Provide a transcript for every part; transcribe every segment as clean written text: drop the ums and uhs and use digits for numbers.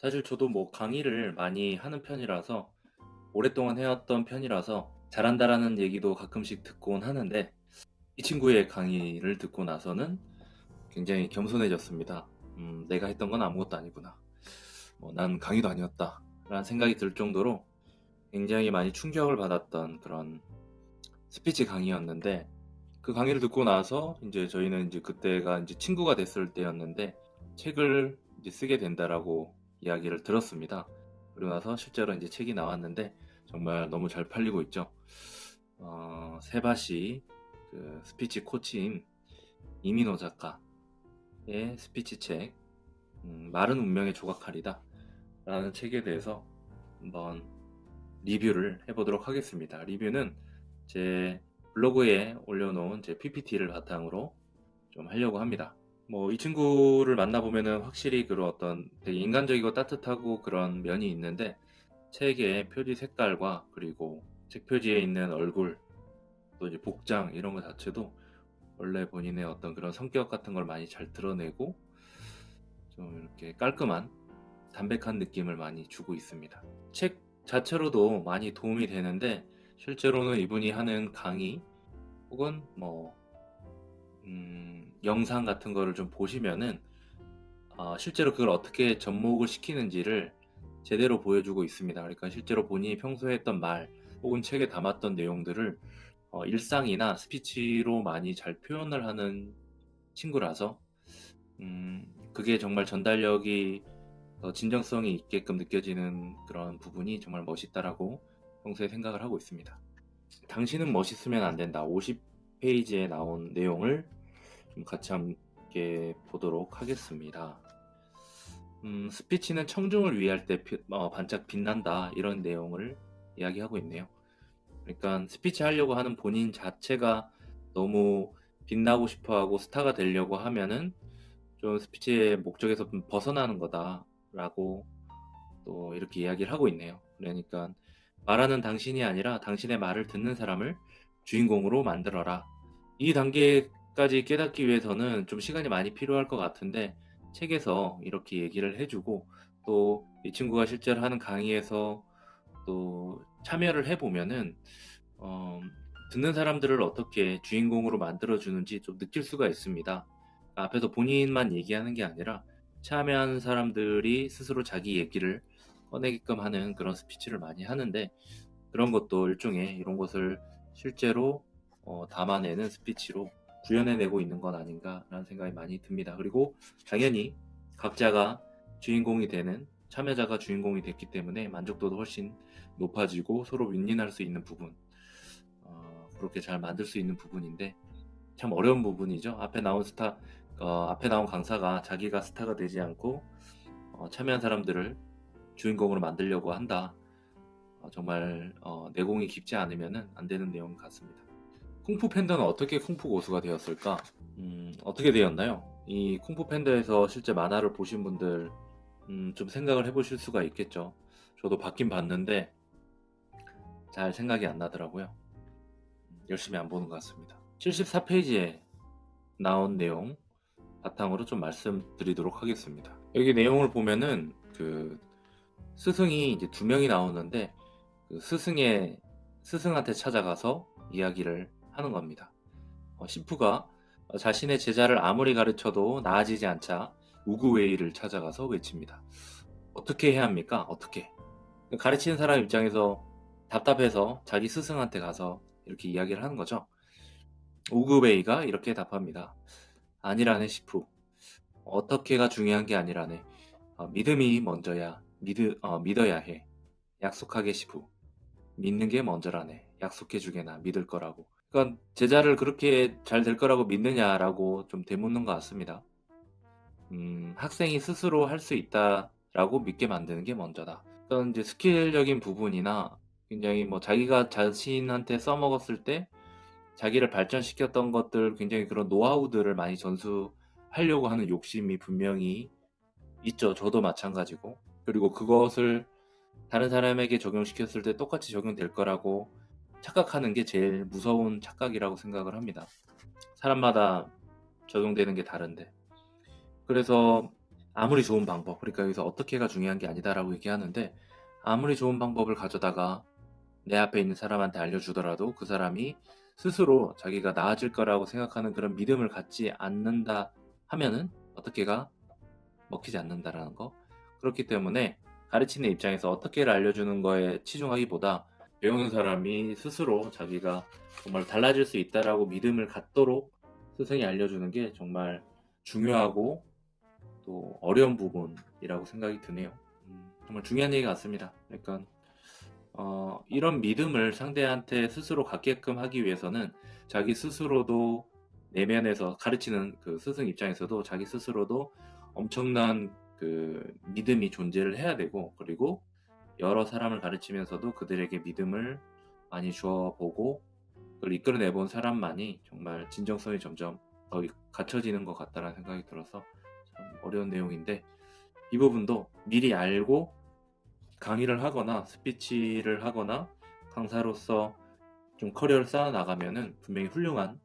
사실 저도 뭐 강의를 많이 하는 편이라서 오랫동안 해왔던 편이라서 잘한다라는 얘기도 가끔씩 듣곤 하는데 이 친구의 강의를 듣고 나서는 굉장히 겸손해졌습니다. 내가 했던 건 아무것도 아니구나. 난 강의도 아니었다. 라는 생각이 들 정도로 굉장히 많이 충격을 받았던 그런 스피치 강의였는데 그 강의를 듣고 나서 이제 저희는 이제 그때가 이제 친구가 됐을 때였는데 책을 이제 쓰게 된다라고 이야기를 들었습니다. 그리고 나서 실제로 이제 책이 나왔는데 정말 너무 잘 팔리고 있죠. 세바시 그 스피치 코치인 이민호 작가의 스피치 책 마른 운명의 조각칼이다 라는 책에 대해서 한번 리뷰를 해보도록 하겠습니다. 리뷰는 제 블로그에 올려놓은 제 PPT를 바탕으로 좀 하려고 합니다. 이 친구를 만나보면은 확실히 그런 어떤 되게 인간적이고 따뜻하고 그런 면이 있는데 책의 표지 색깔과 그리고 책 표지에 있는 얼굴 또 이제 복장 이런 것 자체도 원래 본인의 어떤 그런 성격 같은 걸 많이 잘 드러내고 좀 이렇게 깔끔한 담백한 느낌을 많이 주고 있습니다. 책 자체로도 많이 도움이 되는데 실제로는 이분이 하는 강의 혹은 영상 같은 거를 좀 보시면은 실제로 그걸 어떻게 접목을 시키는지를 제대로 보여주고 있습니다. 그러니까 실제로 본인이 평소에 했던 말 혹은 책에 담았던 내용들을 일상이나 스피치로 많이 잘 표현을 하는 친구라서 그게 정말 전달력이 진정성이 있게끔 느껴지는 그런 부분이 정말 멋있다라고 평소에 생각을 하고 있습니다. 당신은 멋있으면 안 된다. 50페이지에 나온 내용을 좀 같이 함께 보도록 하겠습니다. 스피치는 청중을 위할 때 반짝 빛난다. 이런 내용을 이야기하고 있네요. 그러니까 스피치 하려고 하는 본인 자체가 너무 빛나고 싶어하고 스타가 되려고 하면은 좀 스피치의 목적에서 좀 벗어나는 거다라고 또 이렇게 이야기를 하고 있네요. 그러니까 말하는 당신이 아니라 당신의 말을 듣는 사람을 주인공으로 만들어라. 이 단계까지 깨닫기 위해서는 좀 시간이 많이 필요할 것 같은데 책에서 이렇게 얘기를 해주고 또 이 친구가 실제로 하는 강의에서 또 참여를 해보면은 어, 듣는 사람들을 어떻게 주인공으로 만들어주는지 좀 느낄 수가 있습니다. 앞에서 본인만 얘기하는 게 아니라 참여한 사람들이 스스로 자기 얘기를 꺼내게끔 하는 그런 스피치를 많이 하는데 그런 것도 일종의 이런 것을 실제로 담아내는 스피치로 구현해내고 있는 건 아닌가라는 생각이 많이 듭니다. 그리고 당연히 각자가 주인공이 되는 참여자가 주인공이 됐기 때문에 만족도도 훨씬 높아지고 서로 윈윈할 수 있는 부분 그렇게 잘 만들 수 있는 부분인데 참 어려운 부분이죠. 앞에 나온 강사가 자기가 스타가 되지 않고 참여한 사람들을 주인공으로 만들려고 한다. 정말 내공이 깊지 않으면 안 되는 내용 같습니다. 쿵푸 팬더는 어떻게 쿵푸 고수가 되었을까? 어떻게 되었나요? 이 쿵푸 팬더에서 실제 만화를 보신 분들 좀 생각을 해보실 수가 있겠죠. 저도 봤긴 봤는데 잘 생각이 안 나더라고요. 열심히 안 보는 것 같습니다. 74페이지에 나온 내용 바탕으로 좀 말씀드리도록 하겠습니다. 여기 내용을 보면은 그 스승이 이제 두 명이 나오는데 그 스승한테 찾아가서 이야기를 하는 겁니다. 시프가 자신의 제자를 아무리 가르쳐도 나아지지 않자 우구웨이를 찾아가서 외칩니다. 어떻게 해야 합니까? 어떻게? 가르치는 사람 입장에서 답답해서 자기 스승한테 가서 이렇게 이야기를 하는 거죠. 우구웨이가 이렇게 답합니다. 아니라네 시프. 어떻게가 중요한 게 아니라네. 믿음이 먼저야. 믿어야 해. 약속하게 시프. 믿는 게 먼저라네. 약속해주게나 믿을 거라고. 그러니까 제자를 그렇게 잘 될 거라고 믿느냐라고 좀 되묻는 것 같습니다. 학생이 스스로 할 수 있다라고 믿게 만드는 게 먼저다. 어떤 이제 스킬적인 부분이나 굉장히 자기가 자신한테 써먹었을 때 자기를 발전시켰던 것들 굉장히 그런 노하우들을 많이 전수하려고 하는 욕심이 분명히 있죠. 저도 마찬가지고. 그리고 그것을 다른 사람에게 적용시켰을 때 똑같이 적용될 거라고 착각하는 게 제일 무서운 착각이라고 생각을 합니다. 사람마다 적용되는 게 다른데. 그래서 아무리 좋은 방법, 그러니까 여기서 어떻게가 중요한 게 아니다라고 얘기하는데, 아무리 좋은 방법을 가져다가 내 앞에 있는 사람한테 알려주더라도 그 사람이 스스로 자기가 나아질 거라고 생각하는 그런 믿음을 갖지 않는다 하면은 어떻게가 먹히지 않는다라는 거. 그렇기 때문에 가르치는 입장에서 어떻게를 알려주는 거에 치중하기보다 배우는 사람이 스스로 자기가 정말 달라질 수 있다라고 믿음을 갖도록 스승이 알려주는 게 정말 중요하고 또 어려운 부분이라고 생각이 드네요. 정말 중요한 얘기 같습니다. 그러니까 이런 믿음을 상대한테 스스로 갖게끔 하기 위해서는 자기 스스로도 내면에서 가르치는 그 스승 입장에서도 자기 스스로도 엄청난 그 믿음이 존재를 해야 되고, 그리고 여러 사람을 가르치면서도 그들에게 믿음을 많이 주어보고 그걸 이끌어내본 사람만이 정말 진정성이 점점 더 갖춰지는 것 같다는 생각이 들어서 참 어려운 내용인데, 이 부분도 미리 알고 강의를 하거나 스피치를 하거나 강사로서 좀 커리어를 쌓아 나가면은 분명히 훌륭한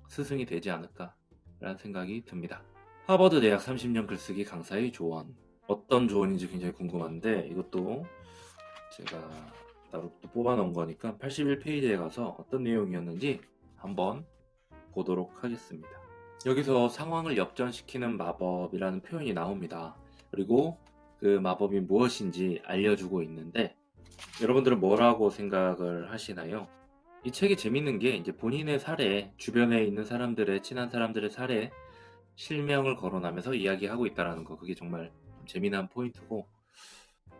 스승이 되지 않을까라는 생각이 듭니다. 하버드 대학 30년 글쓰기 강사의 조언. 어떤 조언인지 굉장히 궁금한데 이것도 제가 따로 또 뽑아놓은 거니까 81페이지에 가서 어떤 내용이었는지 한번 보도록 하겠습니다. 여기서 상황을 역전시키는 마법이라는 표현이 나옵니다. 그리고 그 마법이 무엇인지 알려주고 있는데, 여러분들은 뭐라고 생각을 하시나요? 이 책이 재밌는 게 이제 본인의 사례, 주변에 있는 사람들의 친한 사람들의 사례 실명을 거론하면서 이야기하고 있다는 거, 그게 정말 재미난 포인트고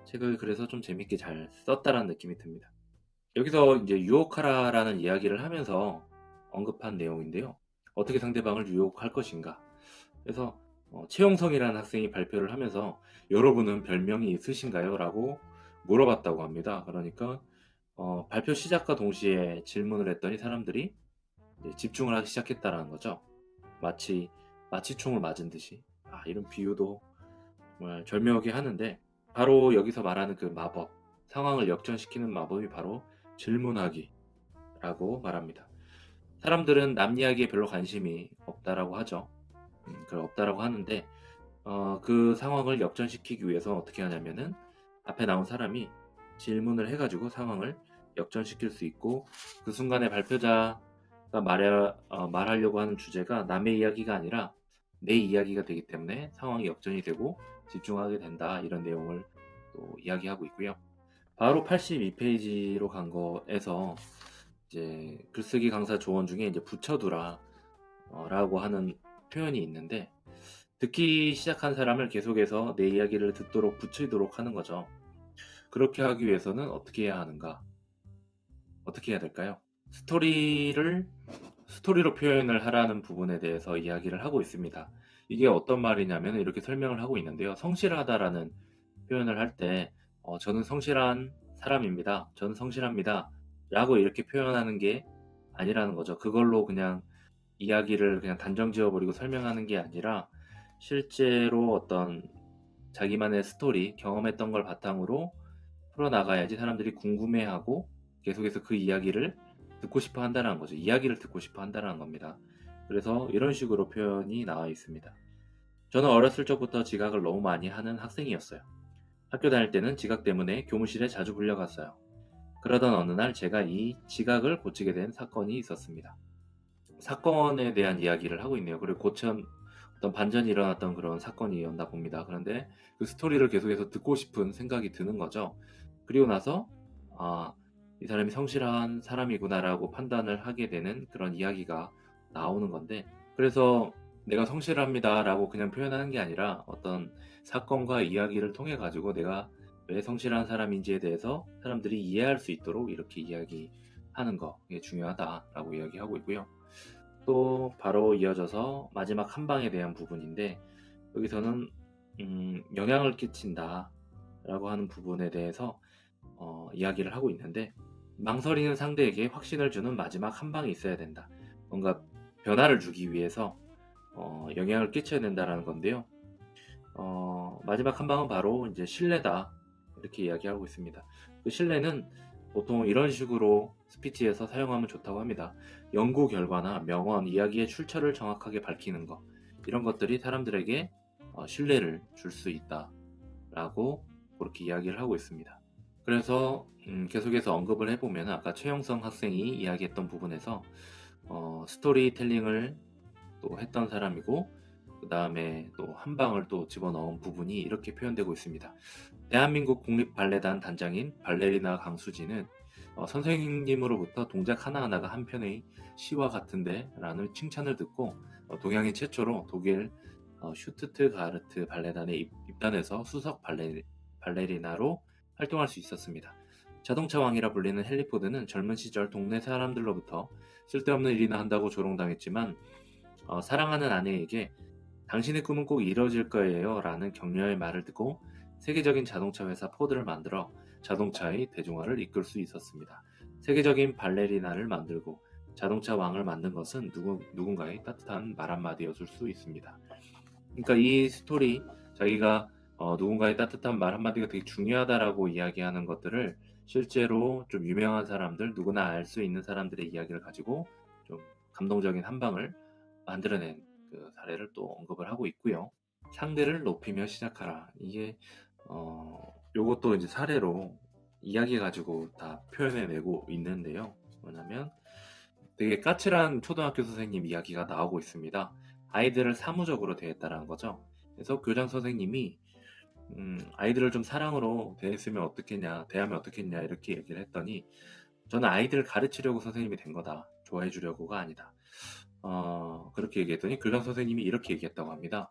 책을 그래서 좀 재밌게 잘 썼다라는 느낌이 듭니다. 여기서 이제 유혹하라라는 이야기를 하면서 언급한 내용인데요. 어떻게 상대방을 유혹할 것인가. 그래서 최용성이라는 학생이 발표를 하면서 여러분은 별명이 있으신가요? 라고 물어봤다고 합니다. 그러니까 발표 시작과 동시에 질문을 했더니 사람들이 이제 집중을 하기 시작했다라는 거죠. 마치 마취총을 맞은 듯이. 이런 비유도 정말 절묘하게 하는데, 바로 여기서 말하는 그 마법, 상황을 역전시키는 마법이 바로 질문하기라고 말합니다. 사람들은 남 이야기에 별로 관심이 없다라고 하죠. 없다라고 하는데 그 상황을 역전시키기 위해서 어떻게 하냐면은 앞에 나온 사람이 질문을 해가지고 상황을 역전시킬 수 있고, 그 순간에 발표자가 말하려고 하는 주제가 남의 이야기가 아니라 내 이야기가 되기 때문에 상황이 역전이 되고 집중하게 된다, 이런 내용을 또 이야기하고 있고요. 바로 82페이지로 간 거에서 이제 글쓰기 강사 조언 중에 이제 붙여두라 라고 하는 표현이 있는데, 듣기 시작한 사람을 계속해서 내 이야기를 듣도록 붙이도록 하는 거죠. 그렇게 하기 위해서는 어떻게 해야 하는가? 어떻게 해야 될까요? 스토리로 표현을 하라는 부분에 대해서 이야기를 하고 있습니다. 이게 어떤 말이냐면 이렇게 설명을 하고 있는데요. 성실하다라는 표현을 할 때 저는 성실한 사람입니다. 저는 성실합니다. 라고 이렇게 표현하는 게 아니라는 거죠. 그걸로 그냥 이야기를 그냥 단정 지어버리고 설명하는 게 아니라 실제로 어떤 자기만의 스토리, 경험했던 걸 바탕으로 풀어나가야지 사람들이 궁금해하고 계속해서 그 이야기를 듣고 싶어 한다는 거죠. 이야기를 듣고 싶어 한다는 겁니다. 그래서 이런 식으로 표현이 나와 있습니다. 저는 어렸을 적부터 지각을 너무 많이 하는 학생이었어요. 학교 다닐 때는 지각 때문에 교무실에 자주 불려갔어요. 그러던 어느 날 제가 이 지각을 고치게 된 사건이 있었습니다. 사건에 대한 이야기를 하고 있네요. 그리고 어떤 반전이 일어났던 그런 사건이었나 봅니다. 그런데 그 스토리를 계속해서 듣고 싶은 생각이 드는 거죠. 그리고 나서 이 사람이 성실한 사람이구나라고 판단을 하게 되는 그런 이야기가 나오는 건데, 그래서 내가 성실합니다라고 그냥 표현하는 게 아니라 어떤 사건과 이야기를 통해 가지고 내가 왜 성실한 사람인지에 대해서 사람들이 이해할 수 있도록 이렇게 이야기하는 게 중요하다라고 이야기하고 있고요. 또 바로 이어져서 마지막 한 방에 대한 부분인데, 여기서는 영향을 끼친다 라고 하는 부분에 대해서 이야기를 하고 있는데, 망설이는 상대에게 확신을 주는 마지막 한 방이 있어야 된다. 뭔가 변화를 주기 위해서 영향을 끼쳐야 된다라는 건데요. 마지막 한 방은 바로 이제 신뢰다, 이렇게 이야기하고 있습니다. 그 신뢰는 보통 이런 식으로 스피치에서 사용하면 좋다고 합니다. 연구 결과나 명언, 이야기의 출처를 정확하게 밝히는 것, 이런 것들이 사람들에게 신뢰를 줄 수 있다라고 그렇게 이야기를 하고 있습니다. 그래서 계속해서 언급을 해보면 아까 최영성 학생이 이야기했던 부분에서 스토리텔링을 또 했던 사람이고 그 다음에 또 한 방을 또 집어넣은 부분이 이렇게 표현되고 있습니다. 대한민국 국립발레단 단장인 발레리나 강수지는 선생님으로부터 동작 하나하나가 한 편의 시와 같은데 라는 칭찬을 듣고 동양인 최초로 독일 슈투트가르트 발레단에 입단해서 수석 발레리나로 활동할 수 있었습니다. 자동차 왕이라 불리는 헨리 포드는 젊은 시절 동네 사람들로부터 쓸데없는 일이나 한다고 조롱당했지만 사랑하는 아내에게 당신의 꿈은 꼭 이뤄질 거예요 라는 격려의 말을 듣고 세계적인 자동차 회사 포드를 만들어 자동차의 대중화를 이끌 수 있었습니다. 세계적인 발레리나를 만들고 자동차 왕을 만든 것은 누군가의 따뜻한 말 한마디였을 수 있습니다. 그러니까 이 스토리, 자기가 누군가의 따뜻한 말 한마디가 되게 중요하다라고 이야기하는 것들을 실제로 좀 유명한 사람들, 누구나 알 수 있는 사람들의 이야기를 가지고 좀 감동적인 한 방을 만들어낸 그 사례를 또 언급을 하고 있고요. 상대를 높이며 시작하라. 이게 요것도 이제 사례로 이야기 가지고 다 표현해내고 있는데요. 뭐냐면 되게 까칠한 초등학교 선생님 이야기가 나오고 있습니다. 아이들을 사무적으로 대했다라는 거죠. 그래서 교장 선생님이 아이들을 좀 사랑으로 대하면 어떻겠냐 이렇게 얘기를 했더니 저는 아이들을 가르치려고 선생님이 된 거다. 좋아해 주려고가 아니다. 그렇게 얘기했더니 교장 선생님이 이렇게 얘기했다고 합니다.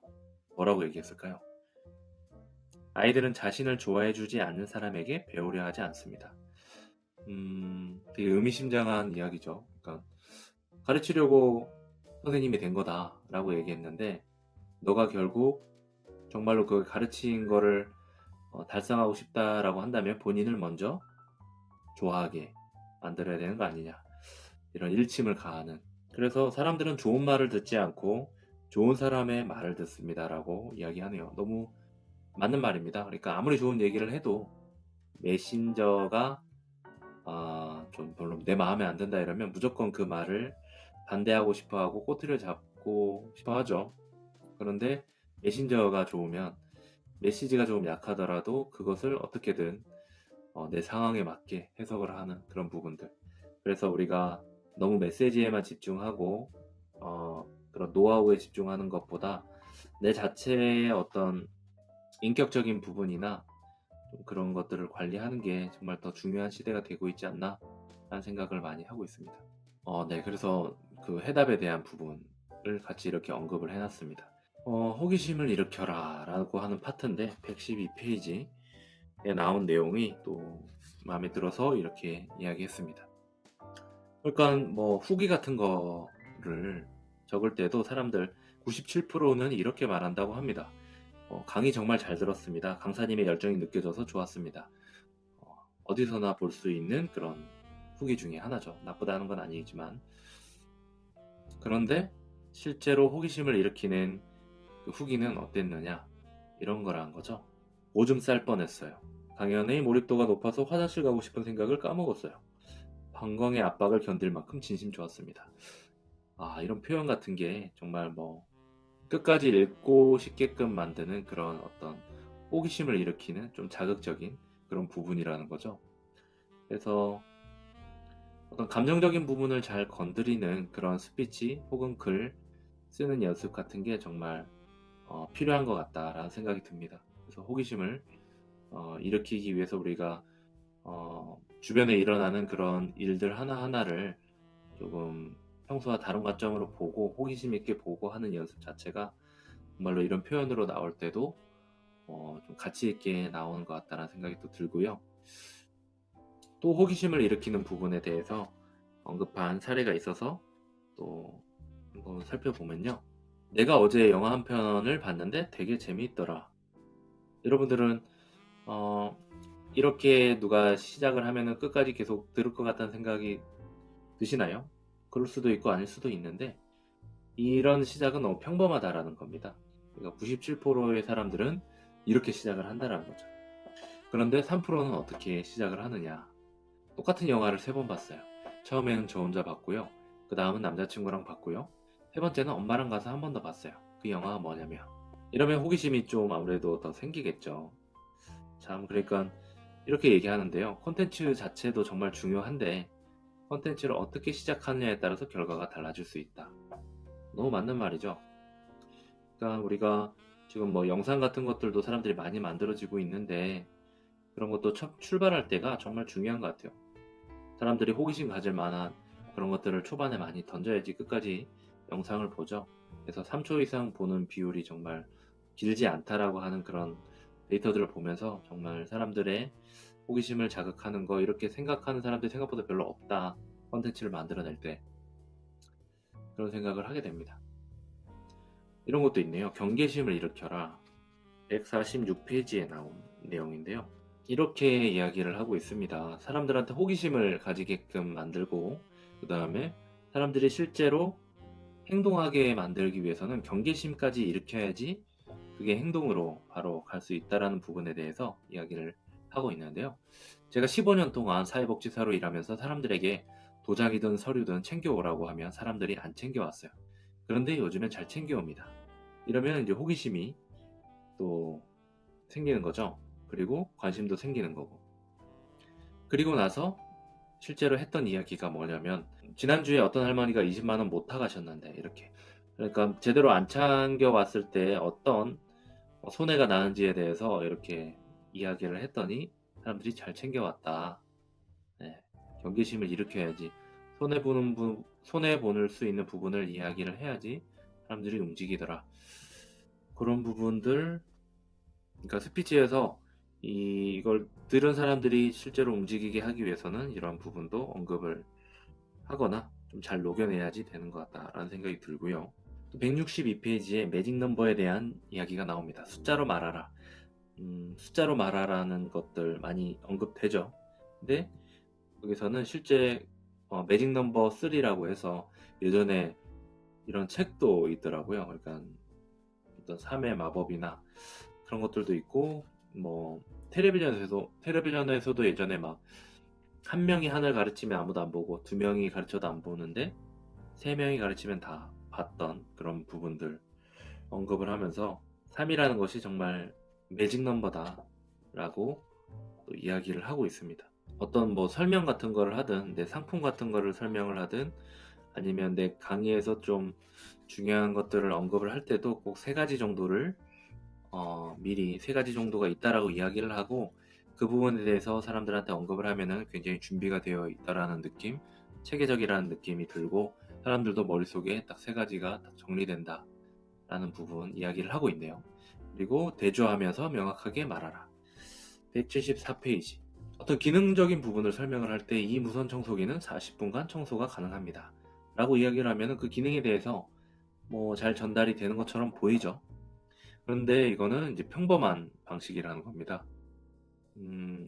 뭐라고 얘기했을까요? 아이들은 자신을 좋아해 주지 않는 사람에게 배우려 하지 않습니다. 되게 의미심장한 이야기죠. 그러니까 가르치려고 선생님이 된 거다라고 얘기했는데 너가 결국 정말로 그 가르친 거를 달성하고 싶다라고 한다면 본인을 먼저 좋아하게 만들어야 되는 거 아니냐, 이런 일침을 가하는. 그래서 사람들은 좋은 말을 듣지 않고 좋은 사람의 말을 듣습니다라고 이야기하네요. 너무 맞는 말입니다. 그러니까 아무리 좋은 얘기를 해도 메신저가 좀 별로 내 마음에 안 든다 이러면 무조건 그 말을 반대하고 싶어하고 꼬투리를 잡고 싶어하죠. 그런데 메신저가 좋으면 메시지가 조금 약하더라도 그것을 어떻게든 내 상황에 맞게 해석을 하는 그런 부분들. 그래서 우리가 너무 메시지에만 집중하고 그런 노하우에 집중하는 것보다 내 자체의 어떤 인격적인 부분이나 좀 그런 것들을 관리하는 게 정말 더 중요한 시대가 되고 있지 않나 라는 생각을 많이 하고 있습니다. 네, 그래서 그 해답에 대한 부분을 같이 이렇게 언급을 해놨습니다. 호기심을 일으켜라 라고 하는 파트인데 112페이지에 나온 내용이 또 마음에 들어서 이렇게 이야기했습니다. 그러니까 뭐 후기 같은 거를 적을 때도 사람들 97%는 이렇게 말한다고 합니다. 강의 정말 잘 들었습니다. 강사님의 열정이 느껴져서 좋았습니다. 어디서나 볼 수 있는 그런 후기 중에 하나죠. 나쁘다는 건 아니지만. 그런데 실제로 호기심을 일으키는 그 후기는 어땠느냐, 이런 거라는 거죠. 오줌 쌀 뻔했어요. 강연의 몰입도가 높아서 화장실 가고 싶은 생각을 까먹었어요. 방광의 압박을 견딜 만큼 진심 좋았습니다. 이런 표현 같은 게 정말 뭐 끝까지 읽고 싶게끔 만드는 그런 어떤 호기심을 일으키는 좀 자극적인 그런 부분이라는 거죠. 그래서 어떤 감정적인 부분을 잘 건드리는 그런 스피치 혹은 글 쓰는 연습 같은 게 정말 필요한 것 같다라는 생각이 듭니다. 그래서 호기심을 일으키기 위해서 우리가 주변에 일어나는 그런 일들 하나하나를 조금 평소와 다른 관점으로 보고 호기심 있게 보고 하는 연습 자체가 정말로 이런 표현으로 나올 때도 좀 가치 있게 나오는 것 같다는 생각이 또 들고요. 또 호기심을 일으키는 부분에 대해서 언급한 사례가 있어서 또 한번 살펴보면요. 내가 어제 영화 한 편을 봤는데 되게 재미있더라. 여러분들은 이렇게 누가 시작을 하면은 끝까지 계속 들을 것 같다는 생각이 드시나요? 그럴 수도 있고 아닐 수도 있는데 이런 시작은 너무 평범하다라는 겁니다. 그러니까 97%의 사람들은 이렇게 시작을 한다는 거죠. 그런데 3%는 어떻게 시작을 하느냐. 똑같은 영화를 3번 봤어요. 처음에는 저 혼자 봤고요. 그 다음은 남자친구랑 봤고요. 세 번째는 엄마랑 가서 한 번 더 봤어요. 그 영화가 뭐냐면 이러면 호기심이 좀 아무래도 더 생기겠죠. 참 그러니까 이렇게 얘기하는데요. 콘텐츠 자체도 정말 중요한데 콘텐츠를 어떻게 시작하느냐에 따라서 결과가 달라질 수 있다. 너무 맞는 말이죠. 그러니까 우리가 지금 뭐 영상 같은 것들도 사람들이 많이 만들어지고 있는데 그런 것도 첫 출발할 때가 정말 중요한 것 같아요. 사람들이 호기심 가질 만한 그런 것들을 초반에 많이 던져야지 끝까지 영상을 보죠. 그래서 3초 이상 보는 비율이 정말 길지 않다라고 하는 그런 데이터들을 보면서 정말 사람들의 호기심을 자극하는 거 이렇게 생각하는 사람들이 생각보다 별로 없다. 컨텐츠를 만들어낼 때 그런 생각을 하게 됩니다. 이런 것도 있네요. 경계심을 일으켜라. 146페이지에 나온 내용인데요. 이렇게 이야기를 하고 있습니다. 사람들한테 호기심을 가지게끔 만들고 그 다음에 사람들이 실제로 행동하게 만들기 위해서는 경계심까지 일으켜야지 그게 행동으로 바로 갈 수 있다라는 부분에 대해서 이야기를 하고 있는데요. 제가 15년 동안 사회복지사로 일하면서 사람들에게 도장이든 서류든 챙겨오라고 하면 사람들이 안 챙겨왔어요. 그런데 요즘엔 잘 챙겨옵니다. 이러면 이제 호기심이 또 생기는 거죠. 그리고 관심도 생기는 거고. 그리고 나서 실제로 했던 이야기가 뭐냐면 지난주에 어떤 할머니가 20만 원 못 타가셨는데 이렇게 그러니까 제대로 안 챙겨 왔을 때 어떤 손해가 나는지에 대해서 이렇게 이야기를 했더니 사람들이 잘 챙겨왔다. 네, 경계심을 일으켜야지 손해 보는 수 있는 부분을 이야기를 해야지 사람들이 움직이더라. 그런 부분들 그러니까 스피치에서 이걸 들은 사람들이 실제로 움직이게 하기 위해서는 이런 부분도 언급을 하거나 좀 잘 녹여내야지 되는 것 같다라는 생각이 들고요. 또 162페이지에 매직 넘버에 대한 이야기가 나옵니다. 숫자로 말하라. 숫자로 말하라는 것들 많이 언급되죠. 근데 여기서는 실제 매직 넘버 3라고 해서 예전에 이런 책도 있더라고요. 그러니까 어떤 3의 마법이나 그런 것들도 있고 뭐 텔레비전에서도 예전에 막 한 명이 하늘 가르치면 아무도 안 보고 두 명이 가르쳐도 안 보는데 세 명이 가르치면 다 봤던 그런 부분들 언급을 하면서 3이라는 것이 정말 매직 넘버다라고 또 이야기를 하고 있습니다. 어떤 뭐 설명 같은 거를 하든 내 상품 같은 거를 설명을 하든 아니면 내 강의에서 좀 중요한 것들을 언급을 할 때도 꼭 세 가지 정도를 미리 세 가지 정도가 있다라고 이야기를 하고 그 부분에 대해서 사람들한테 언급을 하면은 굉장히 준비가 되어 있다라는 느낌, 체계적이라는 느낌이 들고 사람들도 머릿속에 딱 세 가지가 딱 정리된다라는 부분 이야기를 하고 있네요. 그리고 대조하면서 명확하게 말하라. 174페이지. 어떤 기능적인 부분을 설명을 할 때 이 무선 청소기는 40분간 청소가 가능합니다. 라고 이야기를 하면은 그 기능에 대해서 뭐 잘 전달이 되는 것처럼 보이죠. 그런데 이거는 이제 평범한 방식이라는 겁니다.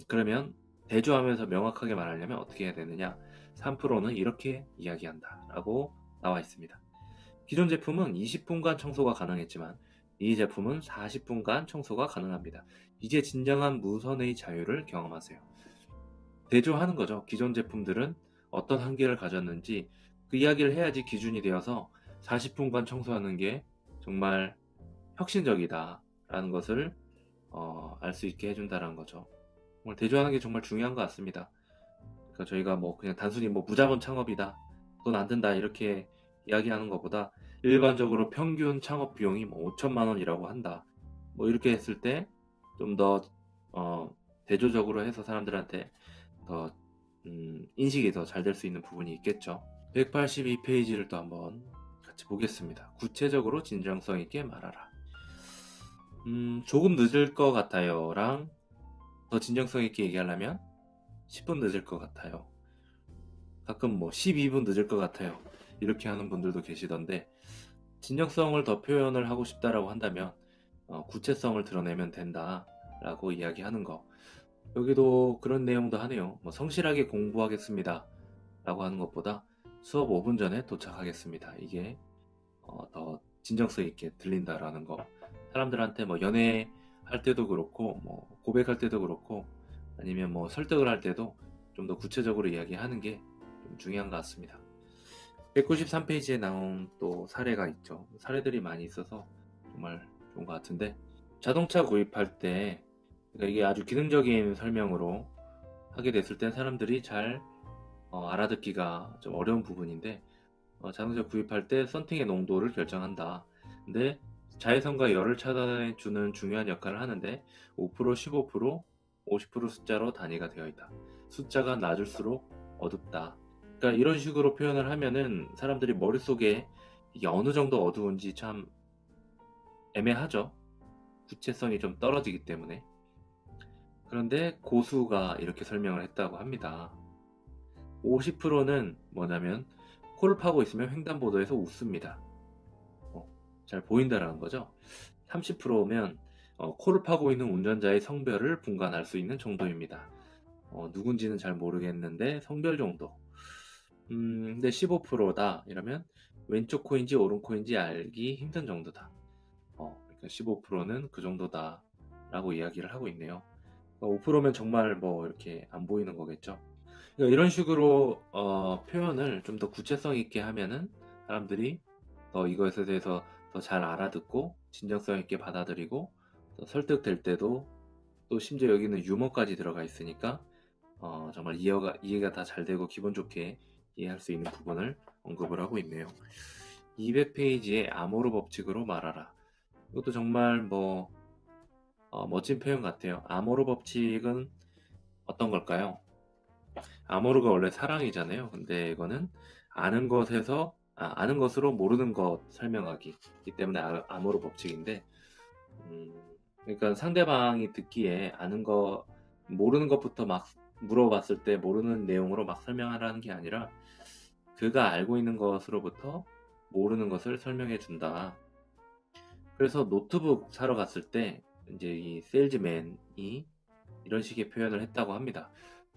그러면 대조하면서 명확하게 말하려면 어떻게 해야 되느냐? 3프로는 이렇게 이야기한다. 라고 나와 있습니다. 기존 제품은 20분간 청소가 가능했지만 이 제품은 40분간 청소가 가능합니다. 이제 진정한 무선의 자유를 경험하세요. 대조하는 거죠. 기존 제품들은 어떤 한계를 가졌는지 그 이야기를 해야지 기준이 되어서 40분간 청소하는 게 정말 혁신적이다라는 것을 알 수 있게 해준다는 거죠. 오늘 대조하는 게 정말 중요한 것 같습니다. 그러니까 저희가 뭐 그냥 단순히 뭐 무자본 창업이다, 돈 안 든다 이렇게 이야기하는 것보다 일반적으로 평균 창업 비용이 뭐 5천만 원이라고 한다. 뭐 이렇게 했을 때 좀 더 대조적으로 해서 사람들한테 더 인식이 더 잘 될 수 있는 부분이 있겠죠. 182페이지를 또 한번 같이 보겠습니다. 구체적으로 진정성 있게 말하라. 조금 늦을 것 같아요랑 더 진정성 있게 얘기하려면 10분 늦을 것 같아요. 가끔 뭐 12분 늦을 것 같아요. 이렇게 하는 분들도 계시던데 진정성을 더 표현을 하고 싶다라고 한다면 구체성을 드러내면 된다라고 이야기하는 거. 여기도 그런 내용도 하네요. 뭐 성실하게 공부하겠습니다. 라고 하는 것보다 수업 5분 전에 도착하겠습니다. 이게 더 진정성 있게 들린다라는 거. 사람들한테 뭐 연애할 때도 그렇고 뭐 고백할 때도 그렇고 아니면 뭐 설득을 할 때도 좀 더 구체적으로 이야기하는 게 좀 중요한 것 같습니다. 193페이지에 나온 또 사례가 있죠. 사례들이 많이 있어서 정말 좋은 것 같은데, 자동차 구입할 때 그러니까 이게 아주 기능적인 설명으로 하게 됐을 땐 사람들이 잘 알아듣기가 좀 어려운 부분인데, 자동차 구입할 때 썬팅의 농도를 결정한다. 근데 자외선과 열을 차단해주는 중요한 역할을 하는데 5%, 15%, 50% 숫자로 단위가 되어 있다. 숫자가 낮을수록 어둡다. 그러니까 이런 식으로 표현을 하면은 사람들이 머릿속에 이게 어느 정도 어두운지 참 애매하죠. 구체성이 좀 떨어지기 때문에. 그런데 고수가 이렇게 설명을 했다고 합니다. 50%는 뭐냐면 코를 파고 있으면 횡단보도에서 웃습니다. 잘 보인다라는 거죠. 30%면 코를 파고 있는 운전자의 성별을 분간할 수 있는 정도입니다. 누군지는 잘 모르겠는데 성별 정도. 근데 15%다 이러면 왼쪽 코인지 오른 코인지 알기 힘든 정도다. 그러니까 15%는 그 정도다 라고 이야기를 하고 있네요. 5%면 정말 뭐 이렇게 안 보이는 거겠죠. 그러니까 이런 식으로 표현을 좀 더 구체성 있게 하면은 사람들이 더 이것에 대해서 더 잘 알아듣고 진정성 있게 받아들이고 또 설득될 때도, 또 심지어 여기는 유머까지 들어가 있으니까 정말 이해가 다 잘 되고 기분 좋게 이해할 수 있는 부분을 언급을 하고 있네요. 200페이지의 아모르 법칙으로 말하라. 이것도 정말 뭐 멋진 표현 같아요. 아모르 법칙은 어떤 걸까요? 아모르가 원래 사랑이잖아요. 근데 이거는 아는 것으로 모르는 것 설명하기. 이 때문에 아모르 법칙인데, 그러니까 상대방이 듣기에 모르는 것부터 막 물어봤을 때 모르는 내용으로 막 설명하라는 게 아니라 그가 알고 있는 것으로부터 모르는 것을 설명해 준다. 그래서 노트북 사러 갔을 때 이제 이 세일즈맨이 이런 식의 표현을 했다고 합니다.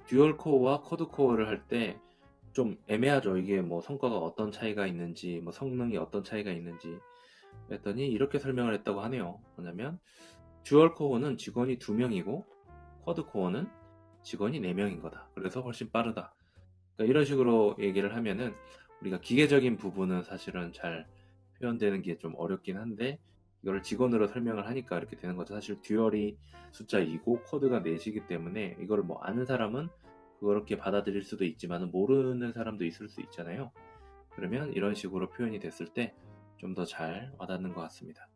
듀얼 코어와 쿼드 코어를 할 때 좀 애매하죠. 이게 뭐 성과가 어떤 차이가 있는지, 뭐 성능이 어떤 차이가 있는지. 그랬더니 이렇게 설명을 했다고 하네요. 뭐냐면 듀얼 코어는 직원이 2명이고 쿼드 코어는 직원이 4명인 거다. 그래서 훨씬 빠르다. 그러니까 이런 식으로 얘기를 하면은 우리가 기계적인 부분은 사실은 잘 표현되는 게 좀 어렵긴 한데, 이걸 직원으로 설명을 하니까 이렇게 되는 거죠. 사실 듀얼이 숫자 2고 쿼드가 4시기 때문에 이걸 뭐 아는 사람은 그렇게 받아들일 수도 있지만 모르는 사람도 있을 수 있잖아요. 그러면 이런 식으로 표현이 됐을 때 좀 더 잘 와닿는 것 같습니다.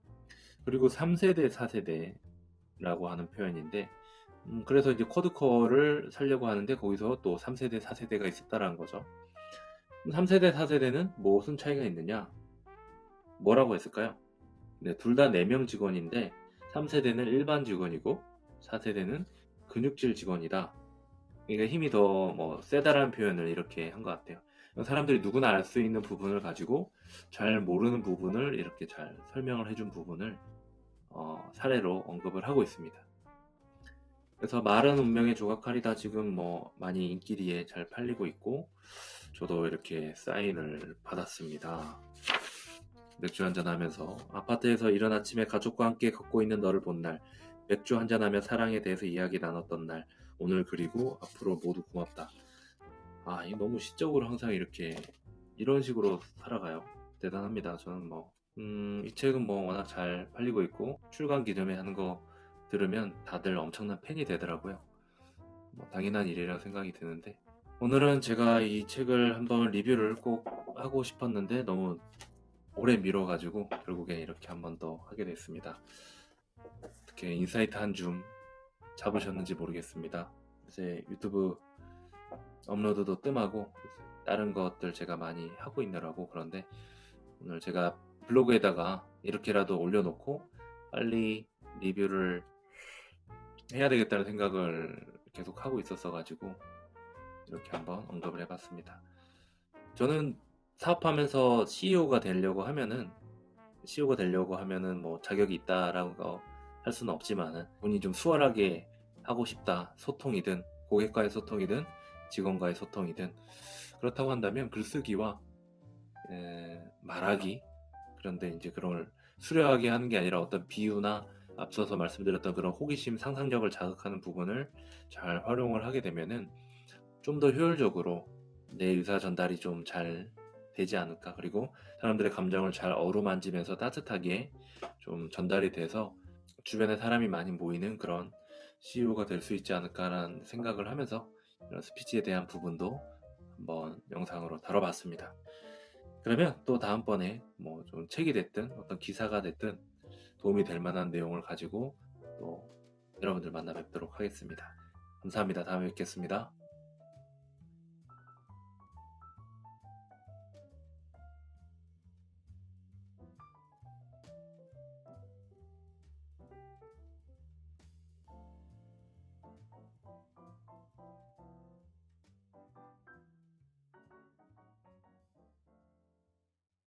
그리고 3세대, 4세대라고 하는 표현인데, 그래서 이제 쿼드코어를 살려고 하는데 거기서 또 3세대, 4세대가 있었다라는 거죠. 3세대, 4세대는 무슨 차이가 있느냐? 뭐라고 했을까요? 네, 둘 다 4명 직원인데 3세대는 일반 직원이고 4세대는 근육질 직원이다. 그러니까 힘이 더 뭐 세다라는 표현을 이렇게 한 것 같아요. 사람들이 누구나 알 수 있는 부분을 가지고 잘 모르는 부분을 이렇게 잘 설명을 해준 부분을 사례로 언급을 하고 있습니다. 그래서 말은 운명의 조각칼이다 지금 뭐 많이 인기리에 잘 팔리고 있고, 저도 이렇게 사인을 받았습니다. 맥주 한잔하면서 아파트에서 이른 아침에 가족과 함께 걷고 있는 너를 본 날, 맥주 한잔하며 사랑에 대해서 이야기 나눴던 날, 오늘 그리고 앞으로 모두 고맙다. 이거 너무 시적으로 항상 이런 식으로 살아가요. 대단합니다. 저는 이 책은 뭐 워낙 잘 팔리고 있고 출간 기념회 하는 거 들으면 다들 엄청난 팬이 되더라고요. 당연한 일이라고 생각이 드는데, 오늘은 제가 이 책을 한번 리뷰를 꼭 하고 싶었는데 너무 오래 미뤄가지고 결국에 이렇게 한 번 더 하게 됐습니다. 어떻게 인사이트 한 줌 잡으셨는지 모르겠습니다. 이제 유튜브 업로드도 뜸하고 다른 것들 제가 많이 하고 있느라고. 그런데 오늘 제가 블로그에다가 이렇게라도 올려놓고 빨리 리뷰를 해야 되겠다는 생각을 계속 하고 있었어 가지고 이렇게 한번 언급을 해봤습니다. 저는 사업하면서 CEO가 되려고 하면은 뭐 자격이 있다라고 할 수는 없지만은 본인이 좀 수월하게 하고 싶다. 소통이든 고객과의 소통이든 직원과의 소통이든 그렇다고 한다면 글쓰기와 말하기, 그런데 이제 그런 걸 수려하게 하는 게 아니라 어떤 비유나 앞서서 말씀드렸던 그런 호기심, 상상력을 자극하는 부분을 잘 활용을 하게 되면은 좀 더 효율적으로 내 의사 전달이 좀 잘 되지 않을까. 그리고 사람들의 감정을 잘 어루만지면서 따뜻하게 좀 전달이 돼서 주변에 사람이 많이 모이는 그런 CEO가 될 수 있지 않을까라는 생각을 하면서 이런 스피치에 대한 부분도 한번 영상으로 다뤄봤습니다. 그러면 또 다음번에 뭐 좀 책이 됐든 어떤 기사가 됐든 도움이 될 만한 내용을 가지고 또 여러분들 만나 뵙도록 하겠습니다. 감사합니다. 다음에 뵙겠습니다.